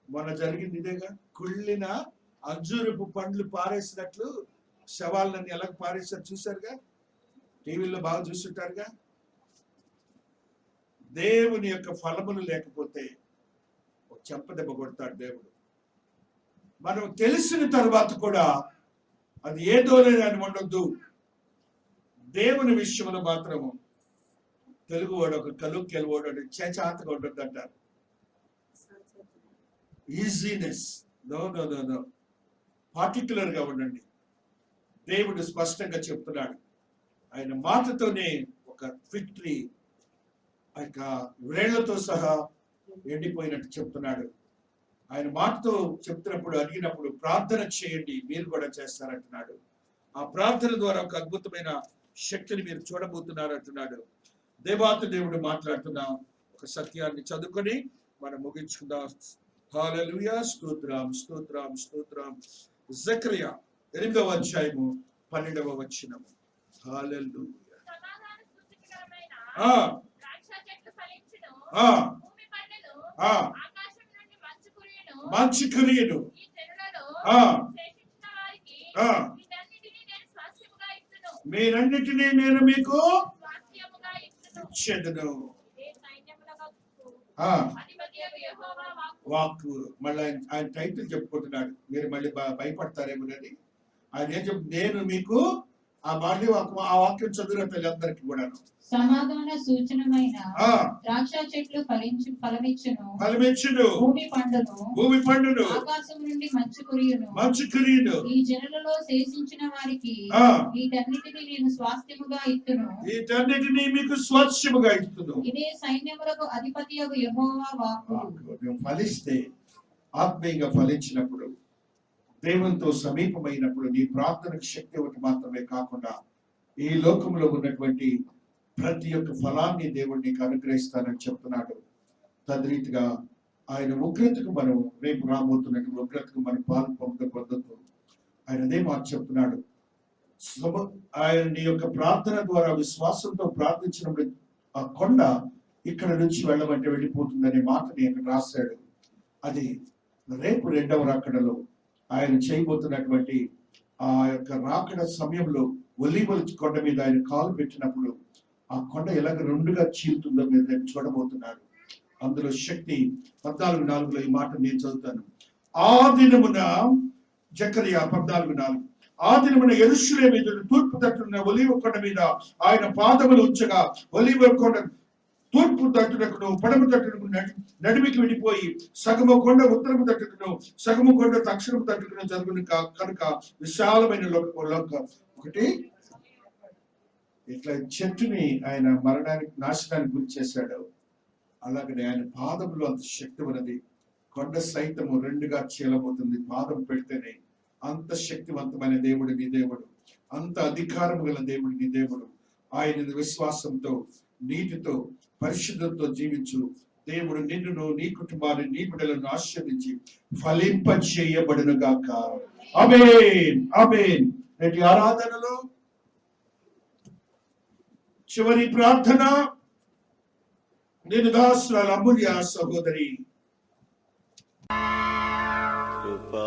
మొన్న జరిగింది ఇదేగా. కుళ్ళిన అంజూరపు పండ్లు పారేసినట్లు శవాలన్నీ ఎలా పారేసారు చూసారుగా. టీవీలో బాగా చూస్తుంటారుగా. దేవుని యొక్క ఫలములు లేకపోతే చెంపదెబ్బ కొడతాడు దేవుడు. మనం తెలిసిన తర్వాత కూడా అది ఏదో లేదని ఉండొద్దు. దేవుని విషయంలో మాత్రము తెలుగు వాడు ఒక కలుక్కెలు వాడు చేచాతగా ఉండొద్దు అంటారు. Easiness no no no no particular గా ఉండండి. దేవుడు స్పష్టంగా చెప్తున్నాడు. ఆయన మాటతోనే ఒక విక్టరీ ఆ యొక్క వ్రేళ్లతో సహా ఎండిపోయినట్టు చెప్తున్నాడు. ఆయన మాటతో చెప్తున్నప్పుడు అడిగినప్పుడు ప్రార్థన చేయండి మీరు కూడా చేస్తారంటున్నాడు. ఆ ప్రార్థన ద్వారా ఒక అద్భుతమైన శక్తిని మీరు చూడబోతున్నారు అంటున్నాడు. దేవాతి దేవుడు మాట్లాడుతున్న ఒక సత్యాన్ని చదువుకొని మనం ముగించుకుందాం. హల్లెలూయా. స్తోత్రం స్తోత్రం స్తోత్రం. జకరియా 8వ అధ్యాయము 12వ వచనము. హల్లెలూయా. ఆ ఆ ఆ మంచి కురియను ఆ ఆ మీరన్నిటినీ నేను మీకు ఇచ్చేదను. వాక్కు మళ్ళీ ఆయన టైటిల్ చెప్పుకుంటున్నాడు. మీరు మళ్ళీ భయపడతారేమోనని ఆయన ఏం చెప్పు. నేను మీకు ఆ వాక్యం చదివిన పిల్లలందరికీ కూడాను సమాధాన సూచనమైన ద్రాక్ష చెట్లు ఫలమిచ్చును, భూమి పండును, ఆకాశం నుండి మంచు కురియును. ఈ జనులలో శేషించిన వారికి వీటన్నిటిని నేను స్వాస్థ్యముగా ఇత్తును. వీటన్నిటిని మీకు స్వాస్థ్యముగా ఇత్తును. ఇదే సైన్యములకు అధిపతియగు యెహోవా వాక్కు. ఫలిస్తే ఆత్మీయంగా ఫలించినప్పుడు దేవునితో సమీపమైనప్పుడు నీ ప్రార్థనకు శక్తి ఒకటి మాత్రమే కాకుండా ఈ లోకంలో ఉన్నటువంటి ప్రతి ఒక్క ఫలాన్ని దేవుడు నీకు అనుగ్రహిస్తానని చెప్తున్నాడు. తద్రీతిగా ఆయన ఉగ్రతకు మనం రేపు రాబోతున్నటువంటి ఉగ్రతకు మనం పొందొద్దు. ఆయన అదే మాట చెప్తున్నాడు. ఆయన నీ యొక్క ప్రార్థన ద్వారా విశ్వాసంతో ప్రార్థించినప్పుడు ఆ కొండ ఇక్కడ నుంచి వెళ్ళమంటే వెళ్ళిపోతుందనే మాటని అక్కడ రాశాడు. అది రేపు 2వ రాకడలో ఆయన చేయబోతున్నటువంటి ఆ యొక్క రాకడ సమయంలో ఒలీవల కొండ మీద ఆయన కాలు పెట్టినప్పుడు ఆ కొండ ఎలాగ 2గా చీలుతుందో మీరు రేపు చూడబోతున్నారు. అందులో శక్తి 14:4 ఈ మాట నేను చదువుతాను. ఆ దినమున జకరియా 14:4 ఆ దినమున యెరూషలేము ఎదుట తూర్పు తట్టున ఒలీవ కొండ మీద ఆయన పాదములు ఉంచగా ఒలీవ కొండ తూర్పు తట్టునకును పడమ తట్టునకు నడిమికి విడిపోయి సగము కొండ ఉత్తరము తట్టుకును సగము కొండ దక్షిణము తట్టుకును జరుగును కనుక విశాలమైన ఒకటి ఇట్లా చెట్టుని ఆయన మరణానికి నాశనానికి గురి చేశాడు. అలాగనే ఆయన పాదములో అంత శక్తి ఉన్నది. కొండ సైతము 2గా చీలబోతుంది పాదం పెడితేనే. అంత శక్తివంతమైన దేవుడు నీ దేవుడు, అంత అధికారం గల దేవుడు నీ దేవుడు. ఆయన విశ్వాసంతో నీటితో పరిశుద్ధంతో జీవించు. దేవుడు నిన్నును నీ కుటుంబాన్ని నీ బిడ్డలను ఆశీర్వదించి ఫలింప చేయబడును గాక. ఆమేన్ ఆమేన్. నేటి ఆరాధనలో చివరి ప్రార్థన నేను దాసురాలు అమూల్య సహోదరి కృపా